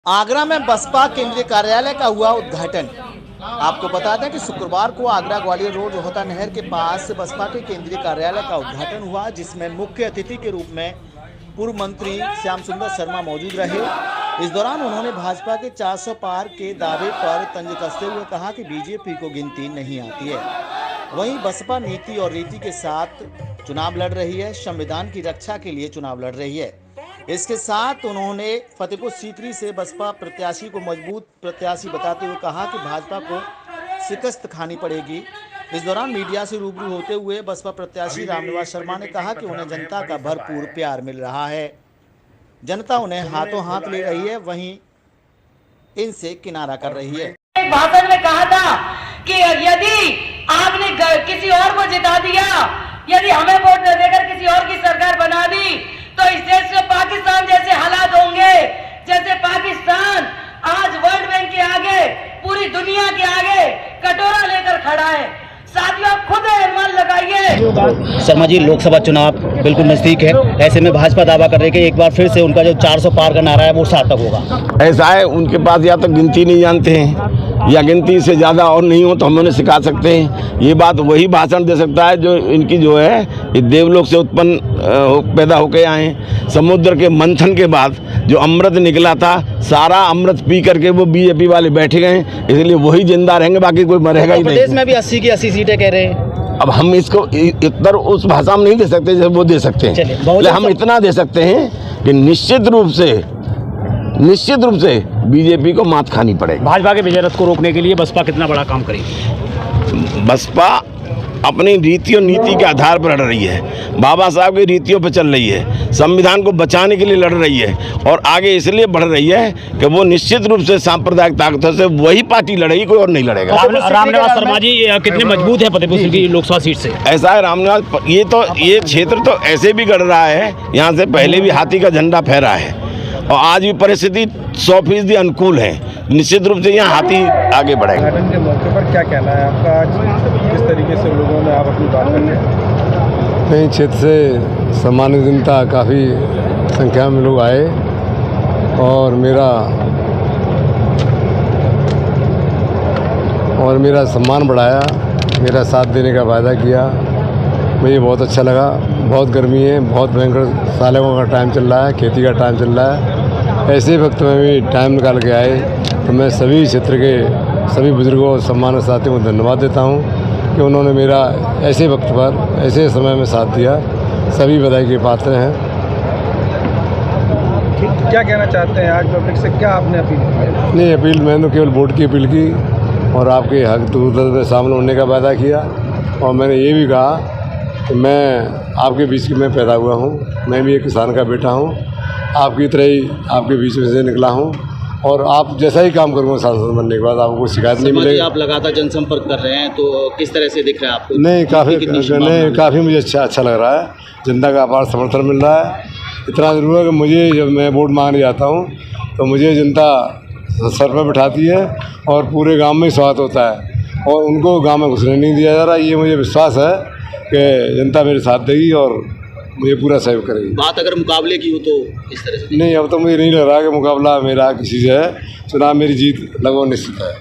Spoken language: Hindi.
आगरा में बसपा केंद्रीय कार्यालय का हुआ उद्घाटन। आपको बता दें कि शुक्रवार को आगरा ग्वालियर रोड रोहता नहर के पास बसपा के केंद्रीय कार्यालय का उद्घाटन हुआ, जिसमें मुख्य अतिथि के रूप में पूर्व मंत्री श्याम सुंदर शर्मा मौजूद रहे। इस दौरान उन्होंने भाजपा के 400 पार के दावे पर तंज कसते हुए कहा कि बीजेपी को गिनती नहीं आती है। वहीं बसपा नीति और रीति के साथ चुनाव लड़ रही है, संविधान की रक्षा के लिए चुनाव लड़ रही है। इसके साथ उन्होंने फतेहपुर सीकरी से बसपा प्रत्याशी को मजबूत प्रत्याशी बताते हुए कहा कि भाजपा को शिकस्त खानी पड़ेगी। इस दौरान मीडिया से रूबरू होते हुए बसपा प्रत्याशी रामनिवास शर्मा ने कहा कि उन्हें जनता का भरपूर प्यार मिल रहा है, जनता उन्हें हाथों हाथ ले रही है, वहीं इनसे किनारा कर रही है। एक भाषण में कहा था कि यदि आपने किसी और को जिता दिया, यदि हमें वोट न देकर किसी और की सरकार बना दी, तो इस देश से पाकिस्तान जैसे हालात होंगे। जैसे पाकिस्तान आज वर्ल्ड बैंक के आगे, पूरी दुनिया के आगे कटोरा लेकर खड़ा है। साथियों, खुद मन लगाइए। शर्मा जी, लोकसभा चुनाव बिल्कुल नजदीक है, ऐसे में भाजपा दावा कर रही है कि एक बार फिर से उनका जो 400 पार का नारा है वो सार्थक होगा। ऐसा है, उनके पास या तो गिनती नहीं जानते हैं या गिनती से ज़्यादा और नहीं हो तो हम उन्हें सिखा सकते हैं। ये बात वही भाषण दे सकता है जो इनकी जो है ये देवलोक से उत्पन्न पैदा होके आए हैं। समुद्र के मंथन के बाद जो अमृत निकला था, सारा अमृत पी करके वो बीजेपी वाले बैठे गए, इसलिए वही जिंदा रहेंगे, बाकी कोई मरेगा ही नहीं। प्रदेश में भी 80 की 80 सीटें कह रहे हैं। अब हम इसको उत्तर उस भाषा में नहीं दे सकते जैसे वो दे सकते हैं। हम इतना दे सकते हैं कि निश्चित रूप से बीजेपी को मात खानी पड़ेगी। भाजपा के विजय रथ को रोकने के लिए बसपा कितना बड़ा काम करेगी? बसपा अपनी रीति और नीति के आधार पर लड़ रही है, बाबा साहब की रीतियों पर चल रही है, संविधान को बचाने के लिए लड़ रही है और आगे इसलिए बढ़ रही है कि वो निश्चित रूप से सांप्रदायिक ताकतों से वही पार्टी लड़ेगी, कोई और नहीं लड़ेगा। रामनिवास शर्मा जी कितने मजबूत है फतेहपुर की लोकसभा सीट से? ऐसा है रामनिवास, ये क्षेत्र तो ऐसे भी गढ़ रहा है, यहाँ से पहले भी हाथी का झंडा फहरा है और आज भी परिस्थिति 100% अनुकूल है। निश्चित रूप से यहाँ हाथी आगे बढ़ेगा। उद्घाटन के मौके पर क्या कहना है आपका? आज किस तरीके से लोगों ने आप अपनी बात रखी? कई क्षेत्र से सामान्य जनता काफ़ी संख्या में लोग आए और मेरा सम्मान बढ़ाया, मेरा साथ देने का वायदा किया। मुझे बहुत अच्छा लगा। बहुत गर्मी है, बहुत भयंकर सालों का टाइम चल रहा है, खेती का टाइम चल रहा है। ऐसे वक्त में भी टाइम निकाल के आए तो मैं सभी क्षेत्र के सभी बुजुर्गों और सम्मानित साथियों को धन्यवाद देता हूं कि उन्होंने मेरा ऐसे वक्त पर ऐसे समय में साथ दिया। सभी बधाई के पात्र हैं। क्या कहना चाहते हैं आज पब्लिक से? क्या आपने अपील की? नहीं, अपील मैंने तो केवल वोट की अपील की और आपके हक दूर में शामिल होने का वादा किया और मैंने ये भी कहा कि मैं आपके बीच में पैदा हुआ हूँ, मैं भी एक किसान का बेटा हूँ, आपकी तरह ही आपके बीच में से निकला हूँ और आप जैसा ही काम करूँगा सांसद बनने के बाद आपको शिकायत नहीं मिलेगी। आप लगातार जनसंपर्क कर रहे हैं तो किस तरह से दिख रहा है आपको? नहीं, काफ़ी मुझे अच्छा लग रहा है। जनता का अपार समर्थन मिल रहा है। इतना ज़रूर है कि मुझे जब मैं वोट मांगने जाता हूँ तो मुझे जनता सर पर बिठाती है और पूरे गाँव में स्वागत होता है और उनको गाँव में घुसने नहीं दिया जा रहा। ये मुझे विश्वास है कि जनता मेरे साथ देगी और मुझे पूरा सहयोग करेगी। बात अगर मुकाबले की हो तो इस तरह से नहीं, अब तो मुझे नहीं लग रहा कि मुकाबला मेरा किसी से है। चुनाव मेरी जीत लगभग निश्चित है।